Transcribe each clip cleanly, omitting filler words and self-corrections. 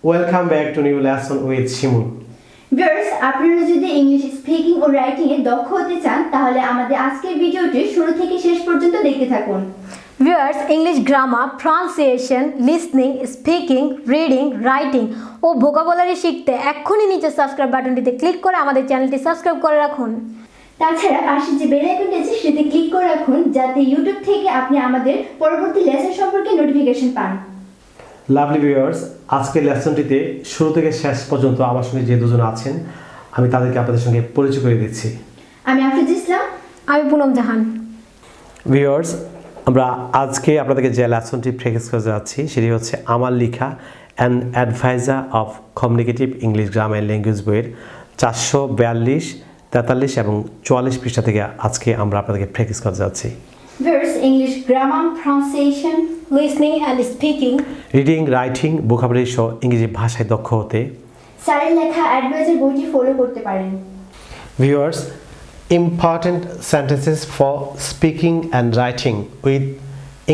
Welcome back to new lesson with Shimun. Viewers, আপনারা যদি English speaking ও writing এ দক্ষ হতে চান তাহলে আমাদের আজকের ভিডিওটি শুরু থেকে শেষ পর্যন্ত দেখতে থাকুন। Viewers, English grammar, pronunciation, listening, speaking, reading, writing ও ভোকাবুলারি শিখতে এক্ষুনি নিচে সাবস্ক্রাইব বাটনটিতে ক্লিক করে আমাদের চ্যানেলটি সাবস্ক্রাইব করে রাখুন। তাছাড়া পাশে যে বেল আইকনটি আছে সেটাতে ক্লিক করে রাখুন যাতে ইউটিউব থেকে আপনি আমাদের পরবর্তী লেসন সম্পর্কে নোটিফিকেশন পান। লাভলি ভিউয়ার্স, আজকের লেসনটিতে শুরু থেকে শেষ পর্যন্ত আমার সঙ্গে যে দুজন আছেন আমি তাদেরকে আপনাদের সঙ্গে পরিচয় করে দিচ্ছি। আমি আফরোজা ইসলাম। আমি পুনম জাহান। ভিউয়ার্স, আমরা আজকে আপনাদেরকে যে লেসনটি প্র্যাকটিস করে যাচ্ছি সেটি হচ্ছে আমার লেখা an adviser of communicative English grammar and language বইয়ের 442, 43 এবং 44 পৃষ্ঠা থেকে আজকে আমরা আপনাদেরকে প্র্যাকটিস করে যাচ্ছি। Viewers, English grammar, pronunciation, listening and speaking, reading, writing, vocabulary সহ ইংরেজি ভাষায় দক্ষ হতে স্যারের লেখা অ্যাডভাইজার বইটি ফলো করতে পারেন। Viewers, important sentences for speaking and writing with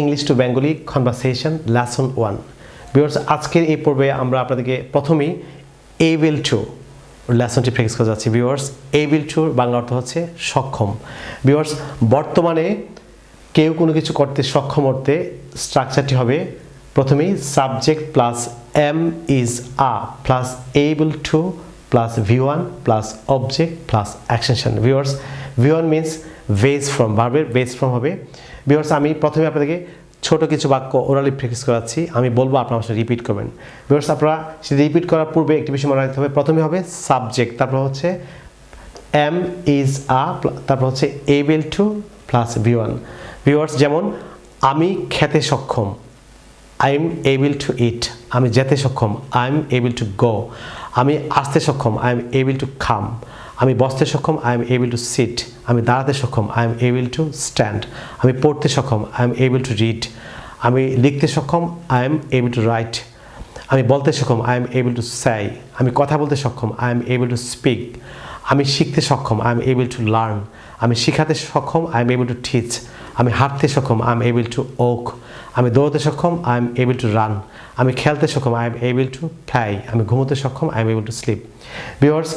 English to Bengali conversation lesson 1. Viewers, আজকের এই পর্বে আমরা আপনাদেরকে প্রথমেই able to লেসনটি প্র্যাকটিস করে যাচ্ছি। ভিউয়ার্স, able to বাংলা অর্থ হচ্ছে সক্ষম। ভিউয়ার্স, বর্তমানে কেউ কোনো কিছু করতে সক্ষম করতে স্ট্রাকচারটি হবে প্রথমেই subject plus am is are plus able to plus V1 plus object plus extension. Viewers, V1 means base from, ভার্বের base from হবে। Viewers, আমি প্রথমে আপনাদেরকে ছোট কিছু বাক্য ওরালি প্র্যাকটিস করাচ্ছি, আমি বলবো আপনারা আমার সাথে রিপিট করবেন। Viewers, আপনারা সেটা রিপিট করার পূর্বে একটি বিষয় মনে রাখতে হবে, প্রথমে হবে সাবজেক্ট, তারপর হচ্ছে এম ইজ আ, তারপর হচ্ছে able to plus V1. Viewers, যেমন আমি খেতে সক্ষম, I am able to eat, আমি যেতে সক্ষম, I am able to go, আমি আসতে সক্ষম, I am able to come, আমি বসতে সক্ষম, I am able to sit, আমি দাঁড়াতে সক্ষম, I am able to stand, আমি পড়তে সক্ষম, I am able to read, আমি লিখতে সক্ষম, I am able to write, আমি বলতে সক্ষম, I am able to say, আমি কথা বলতে সক্ষম, I am able to speak, আমি শিখতে সক্ষম, I am able to learn, আমি শিখাতে সক্ষম, I am able to teach, আমি হাঁটতে সক্ষম, I am able to walk, আমি দৌড়তে সক্ষম, I am able to run, আমি খেলতে সক্ষম, I am able to play, আমি ঘুমোতে সক্ষম, I am able to sleep. Viewers,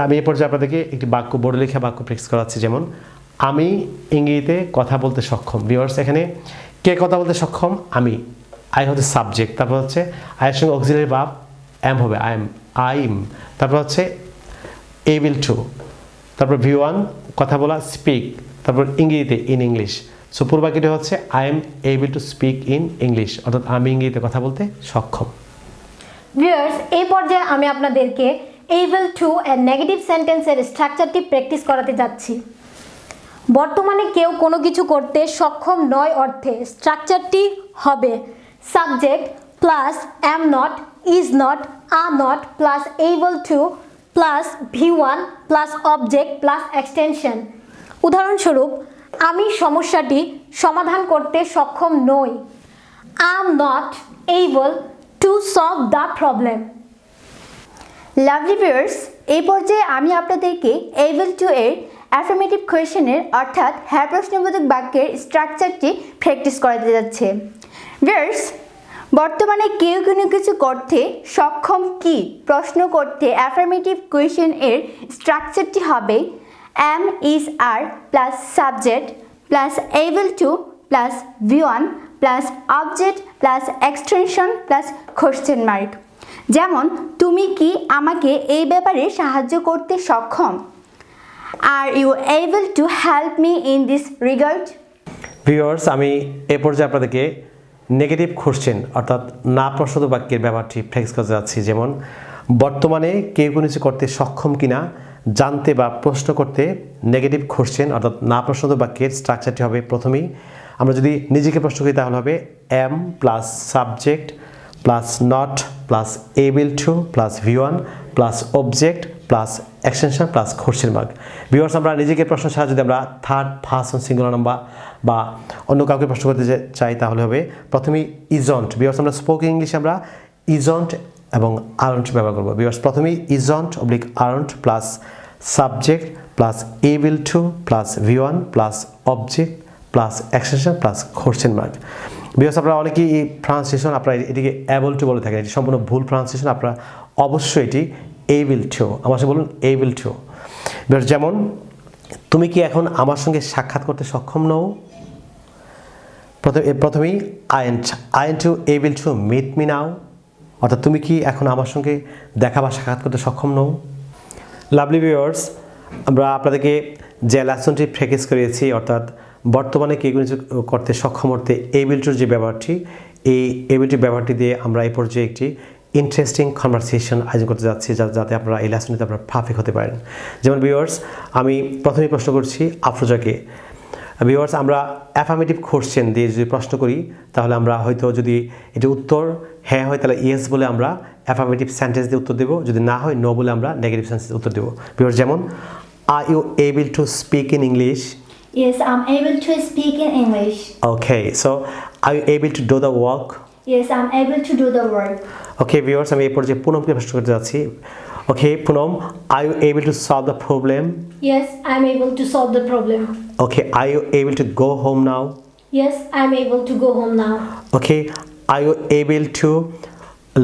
আমি এই পর্যায়ে আপনাদেরকে একটি বাক্য বোর্ডে লেখা বাক্য প্র্যাকটিস করাচ্ছি, যেমন আমি ইংরেজিতে কথা বলতে সক্ষম। Viewers, এখানে কে কথা বলতে সক্ষম? আমি। আই হচ্ছে সাবজেক্ট, তারপর হচ্ছে আয়ের সঙ্গে অক্সিলারি ভার্ব এম হবে, আই এম, তারপর হচ্ছে able to, তারপর V1 কথা বলা, স্পিক, তারপর ইংরেজিতে ইন ইংলিশ। সো পূর্ব বাক্যটি হচ্ছে I am able to speak in English, অর্থাৎ আমি ইংরেজিতে কথা বলতে সক্ষম। ভিউয়ার্স, এই পর্যায়ে আমি আপনাদেরকে able to এর নেগেটিভ সেন্টেন্সের স্ট্রাকচারটি প্র্যাকটিস করাতে যাচ্ছি। বর্তমানে কেউ কোনো কিছু করতে সক্ষম নয় অর্থে স্ট্রাকচারটি হবে subject plus am not, is not, are not plus able to plus V1 plus object plus extension. উদাহরণস্বরূপ, আমি সমস্যাটি সমাধান করতে সক্ষম নই, I am not able to solve the problem. Lovely viewers, এই পর্যায়ে আমি আপনাদেরকে able to এর অ্যাফার্মেটিভ কোয়েশ্চেনের অর্থাৎ হ্যাঁ প্রশ্নবোধক বাক্যের স্ট্রাকচারটি প্র্যাকটিস করাতে যাচ্ছে। ভিউয়ার্স, বর্তমানে কেউ কোনো কিছু করতে সক্ষম কি প্রশ্ন করতে অ্যাফার্মেটিভ কোয়েশ্চেন এর স্ট্রাকচারটি হবে am is are plus subject plus able to plus V1 plus object plus extension plus question mark. যেমন, তুমি কি আমাকে এই ব্যাপারে সাহায্য করতে সক্ষম? Are you able to help me in this regard? Viewers, আমি এই পর্যায়ে আপনাদেরকে নেগেটিভ কোশ্চেন অর্থাৎ না প্রশ্নবোধক বাক্যের ব্যাপারটি প্র্যাকটিস করতে যাচ্ছি, যেমন বর্তমানে কেউ কোনো কিছু করতে সক্ষম কিনা জানতে বা প্রশ্ন করতে নেগেটিভ কোশ্চেন অর্থাৎ না প্রশ্নবোধক বাক্যের স্ট্রাকচারটি হবে প্রথমেই আমরা যদি নিজেকে প্রশ্ন করি তাহলে হবে am plus subject plus not plus able to plus V1 plus object plus extension plus question mark. Viewers, আমরা নিজেকে প্রশ্ন ছাড়া যদি আমরা থার্ড পারসন সিঙ্গুলার নাম্বার বা অন্য কাউকে প্রশ্ন করতে চাই তাহলে হবে প্রথমেই ইজন্ট। ভিউয়ার্স, আমরা স্পোকেন ইংলিশে আমরা ইজন্ট এবং আরন্ট ব্যবহার করবো। ভিউয়ার্স, প্রথমেই isn't oblique aren't plus subject plus able to plus V1 plus object plus extension plus question mark. Because আপনারা অনেকেই এই প্রনাউন্সিয়েশন আপনারা এটিকে অ্যাবল টু বলে থাকেন, এটি সম্পূর্ণ ভুল প্রনাউন্সিয়েশন। আপনারা অবশ্যই এটি এইবল টু, আমার সাথে বলুন এইবল টু। বিকজ যেমন তুমি কি এখন আমার সঙ্গে সাক্ষাৎ করতে সক্ষম নও, প্রথমেই ain't to able to meet me now, অর্থাৎ তুমি কি এখন আমার সঙ্গে দেখা বা সাক্ষাৎ করতে সক্ষম নও। লাভলি ভিউয়ার্স, আমরা আপনাদেরকে যে লেসনটি প্র্যাকটিস করিয়েছি, অর্থাৎ বর্তমানে কে কিছু করতে সক্ষম করতে এইবল টুর যে ব্যবহারটি, এই এইবল টু ব্যবহারটি দিয়ে আমরা এই পর্যায়ে একটি ইন্টারেস্টিং কনভারসেশন আয়োজন করতে যাচ্ছি, যাতে আপনারা এই লেসনটিতে আপনারা পারফেক্ট হতে পারেন। যেমন ভিউয়ার্স, আমি প্রথমেই প্রশ্ন করছি আফরোজাকে। ভিউয়ার্স, আমরা অ্যাফার্মেটিভ কোশ্চেন দিয়ে যদি প্রশ্ন করি, তাহলে আমরা হয়তো যদি এটি উত্তর হ্যাঁ হয় তাহলে ইয়েস বলে আমরা অ্যাফার্মেটিভ সেন্টেন্স দিয়ে উত্তর দেবো, যদি না হয় নো বলে আমরা নেগেটিভ সেন্টেন্স উত্তর দেবো। ভিউয়ার্স, যেমন are you able to speak in English? Yes, I'm able to speak in English. Okay, so are you able to do the work? Yes, I'm able to do the work. Okay, viewers, আমি এই পর্যায়ে পুনমকে প্রশ্ন করতে যাচ্ছি। Okay, Punam, are you able to solve the problem? Yes, I'm able to solve the problem. Okay, are you able to go home now? Yes, I'm able to go home now. Okay, are you able to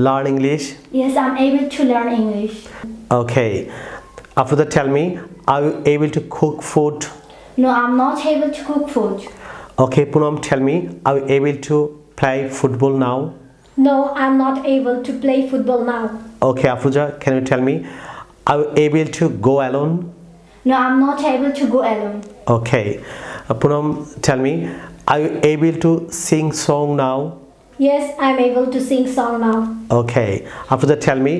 learn English? Yes, I'm able to learn English. Okay, after that tell me, are you able to cook food? No, I'm not able to cook food. Okay, Punam, tell me, are you able to play football now? No, I'm not able to play football now. Okay, Afroja, can you tell me, are you able to go alone? No, I'm not able to go alone. Okay, Punam, tell me, are you able to sing song now? Yes, I'm able to sing song now. Okay, after that tell me,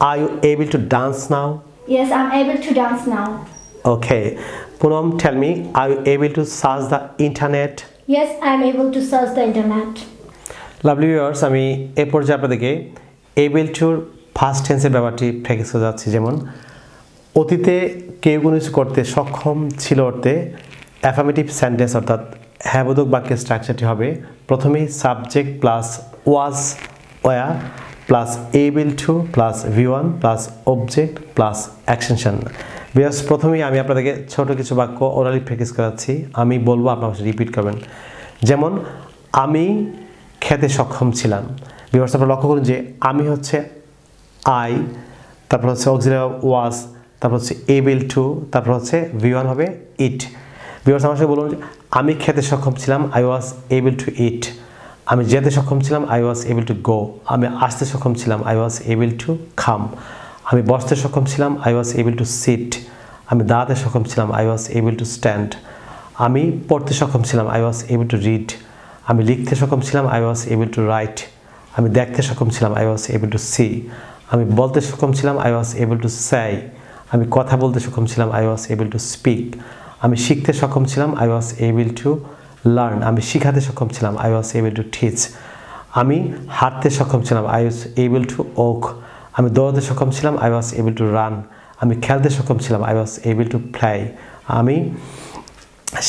are you able to dance now? Yes, I'm able to dance now. Okay, Punam, tell me, are you able to search the internet? Yes, I'm able to search the internet. Lovely viewers, আমি এই পর্যায়ে আপনাদেরকে able টুর first টেন্সের ব্যাপারটি practice করে যাচ্ছি। যেমন অতীতে কেউ কোনো কিছু করতে সক্ষম ছিল অর্থে অ্যাফার্মেটিভ সেন্টেন্স অর্থাৎ হ্যাবোধক বাক্যের স্ট্রাকচারটি হবে প্রথমেই subject plus was were plus able to plus V one plus object plus action. Viewers, প্রথমেই আমি আপনাদেরকে ছোট কিছু বাক্য ওরালি প্র্যাকটিস করাচ্ছি, আমি বলবো আপনারা রিপিট করবেন। যেমন আমি খেতে সক্ষম ছিলাম। ভিউয়ার্স, আপনারা লক্ষ্য করুন যে আমি হচ্ছে আই, তারপর হচ্ছে অক্সিলারি ওয়াজ, তারপর হচ্ছে এবল টু, তারপর হচ্ছে ভি1 হবে ইট। ভিউয়ার্স, আমার সাথে বলুন যে আমি খেতে সক্ষম ছিলাম, I was able to eat. আমি যেতে সক্ষম ছিলাম, I was able to go. আমি আসতে সক্ষম ছিলাম, I was able to come. আমি বসতে সক্ষম ছিলাম, I was able to sit. আমি দাঁড়াতে সক্ষম ছিলাম, I was able to stand. আমি পড়তে সক্ষম ছিলাম, I was able to read. আমি লিখতে সক্ষম ছিলাম, I was able to write. আমি দেখতে সক্ষম ছিলাম, I was able two see. আমি বলতে সক্ষম ছিলাম, I was able to say. আমি কথা বলতে সক্ষম ছিলাম, I was able to speak. আমি শিখতে সক্ষম ছিলাম, I was able to learn. আমি শিখাতে সক্ষম ছিলাম, I was able to teach. আমি হাঁটতে সক্ষম ছিলাম, I was able to walk. আমি দৌড়াতে সক্ষম ছিলাম, I was able to run. আমি খেলতে সক্ষম ছিলাম, I was able to play. আমি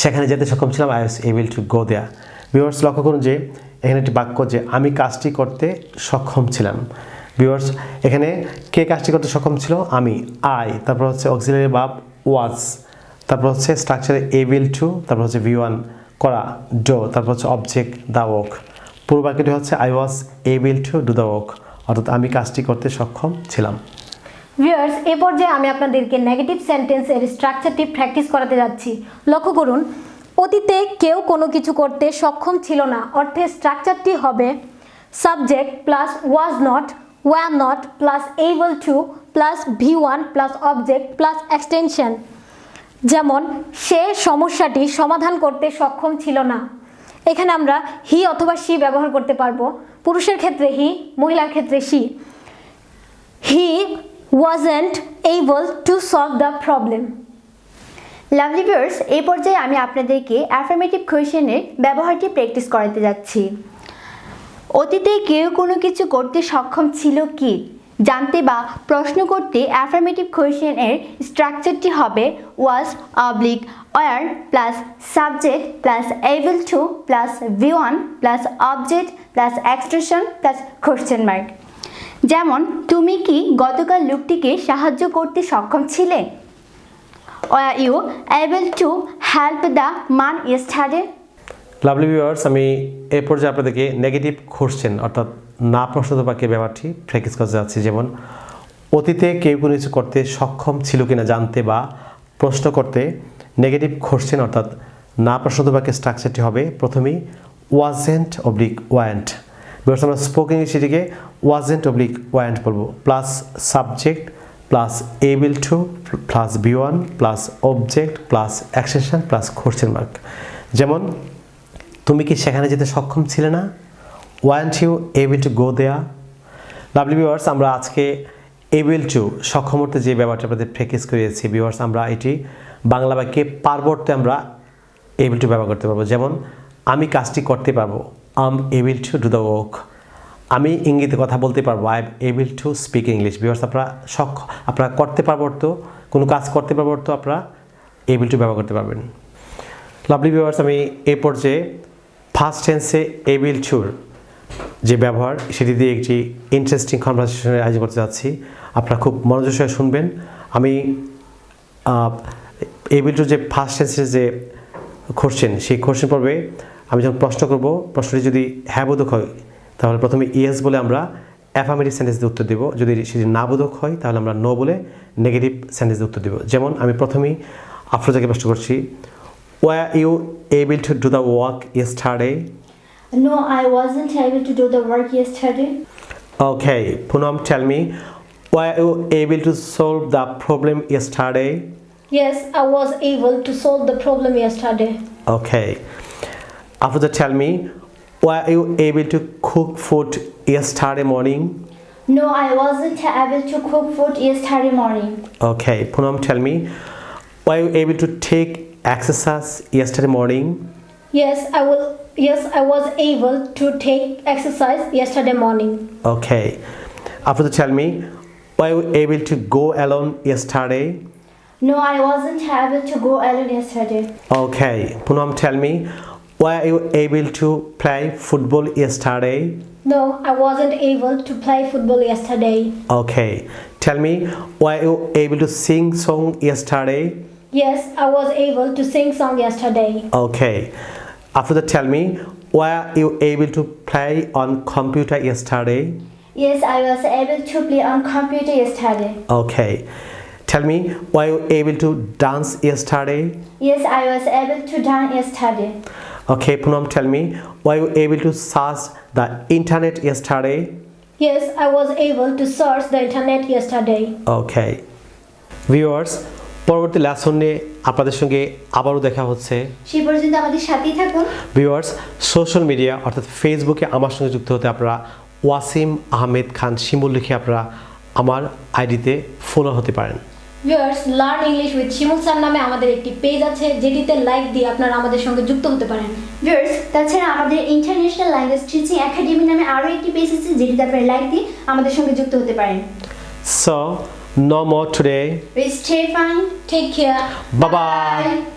সেখানে যেতে সক্ষম ছিলাম, I was able to go there. Viewers, লক্ষ্য করুন যে এখানে একটি বাক্য যে আমি কাজটি করতে সক্ষম ছিলাম। ভিউয়ার্স, এখানে কে কাজটি করতে সক্ষম ছিল? আমি, আই। তারপর হচ্ছে অক্সিলারি ভার্ব ওয়াজ, তারপর হচ্ছে স্ট্রাকচারে এবল টু, তারপর হচ্ছে ভি1 করা, ডো, তারপর হচ্ছে অবজেক্ট দ্য ওয়ার্ক। পুরো বাক্যটি হচ্ছে I was able to do the work, অর্থাৎ আমি কাজটি করতে সক্ষম ছিলাম। ভিউয়ার্স, এই পর্যায়ে আমি আপনাদেরকে নেগেটিভ সেন্টেন্সের স্ট্রাকচারটি প্র্যাকটিস করাতে যাচ্ছি। লক্ষ্য করুন, অতীতে কেউ কোনো কিছু করতে সক্ষম ছিল না অর্থে স্ট্রাকচারটি হবে subject plus was not, wire not plus able to plus V one plus object plus extension. যেমন সে সমস্যাটি সমাধান করতে সক্ষম ছিল না। এখানে আমরা হি অথবা শি ব্যবহার করতে পারবো। পুরুষের ক্ষেত্রে হি, মহিলার ক্ষেত্রে she. He wasn't able to solve the problem. Lovely viewers, এই পর্যায়ে আমি আপনাদেরকে অ্যাফার্মেটিভ কোয়েশ্চেনের ব্যবহারটি প্র্যাকটিস করাতে যাচ্ছি। অতীতে কেউ কোনো কিছু করতে সক্ষম ছিল কি জানতে বা প্রশ্ন করতে অ্যাফার্মেটিভ কোয়েশ্চেনের স্ট্রাকচারটি হবে was oblique were plus subject plus able to plus V one plus object plus extension plus question mark. যেমন তুমি কি গতকাল লোকটিকে সাহায্য করতে সক্ষম ছিলে? Were you able to help the man yesterday? Lovely viewers, আমি এই পর্যায়ে আপনাদেরকে নেগেটিভ কোশ্চেন অর্থাৎ না প্রশ্নবোধক বাক্যের ব্যাপারটি প্র্যাকটিস করতে যাচ্ছি। যেমন অতীতে কেউ কোনো কিছু করতে সক্ষম ছিল কিনা জানতে বা প্রশ্ন করতে নেগেটিভ কোশ্চেন অর্থাৎ না প্রশ্নবোধক বাক্যের স্ট্রাকচারটি হবে প্রথমেই ওয়াজেন্ট অবলিক ওয়ান্ট। ভিউয়ার্স, আমরা স্পোকেন ইংলিশটিকে ওয়াজেন্ট অবলিক ওয়ান্ট বলবো, plus subject plus able to plus B one plus object plus action plus question mark. যেমন তুমি কি সেখানে যেতে সক্ষম ছিলে না? Weren't you able to go there? Lovely viewers, আমরা আজকে এবল টু সক্ষম অর্থে যে ব্যাপারটা আপনাদের প্র্যাকটিস করিয়েছি ভিউয়ার্স, আমরা এটি বাংলা বাক্যে পারবর্তে আমরা এবল টু ব্যবহার করতে পারবো। যেমন আমি কাজটি করতে পারবো, I am able to do the work. আমি ইংরেজিতে কথা বলতে পারবো, I am able to speak English. Viewers, আপনারা করতে পারবো তো, কোনো কাজ করতে পারবো তো আপনারা এবল টু ব্যবহার করতে পারবেন। লাভলি ভিউয়ার্স, আমি এই পর্যায়ে ফার্স্ট টেন্সে এবল টুর যে ব্যবহার সেটি দিয়ে একটি ইন্টারেস্টিং কনভারসেশনের আয়োজন করতে যাচ্ছি। আপনারা খুব মনোযোগ সহকারে শুনবেন। আমি এবল টুর যে ফার্স্ট টেন্সের যে কোশ্চেন, সেই কোশ্চেন পর্বে আমি যখন প্রশ্ন করব, প্রশ্নটি যদি হ্যাঁ বোধক হয় তাহলে প্রথমে ইয়েস বলে আমরা অ্যাফার্মেটিভ সেন্টেন্স দিয়ে উত্তর দেব। যদি সেটি না বোধক হয় তাহলে আমরা নো বলে নেগেটিভ সেন্টেন্স দিয়ে উত্তর দেব। যেমন আমি প্রথমেই আফরোজাকে প্রশ্ন করছি, were you able to do the work yesterday? No, I wasn't able to do the work yesterday. Okay, Poonam, tell me, were you able to solve the problem yesterday? Yes, I was able to solve the problem yesterday. Okay. After that, tell me, were you able to cook food yesterday morning? No, I wasn't able to cook food yesterday morning. Okay, Poonam, tell me, were you able to take exercise yesterday morning? Yes, I was able to take exercise yesterday morning. Okay. After that, tell me, were you able to go alone yesterday? No, I wasn't able to go alone yesterday. Okay. Poonam, tell me, were you able to play football yesterday? No, I wasn't able to play football yesterday. Okay. Tell me, were you able to sing song yesterday? Yes, I was able to sing song yesterday. Okay. After that, tell me, were you able to play on computer yesterday? Yes, I was able to play on computer yesterday. Okay. Tell me, were you able to dance yesterday? Yes, I was able to dance yesterday. Okay, Poonam, tell me, were you able to search the internet yesterday? Yes, I was able to search the internet yesterday. Okay. Viewers, পরবর্তী লেসনে আপনাদের সঙ্গে আবারও দেখা হচ্ছে। সেই পর্যন্ত আমাদের সাথেই থাকুন। ভিউয়ার্স, সোশ্যাল মিডিয়া অর্থাৎ ফেসবুকে আমার সঙ্গে যুক্ত হতে আপনারা ওয়াসিম আহমেদ খান শিমুল লিখে আপনারা আমার আইডিতে ফলো হতে পারেন। Viewers, learn English with Shimul sir নামে আমাদের একটি পেজ আছে, যেটিতে লাইক দিয়ে আপনারা আমাদের সঙ্গে যুক্ত হতে পারেন। ভিউয়ার্স, তাছাড়া আমাদের ইন্টারন্যাশনাল ল্যাঙ্গুয়েজ টিচিং একাডেমি নামে আরও একটি পেজ আছে, যেটিতে আপনারা লাইক দিয়ে আমাদের সঙ্গে যুক্ত হতে পারেন। So, no more today. We stay fine. Take care. Bye bye.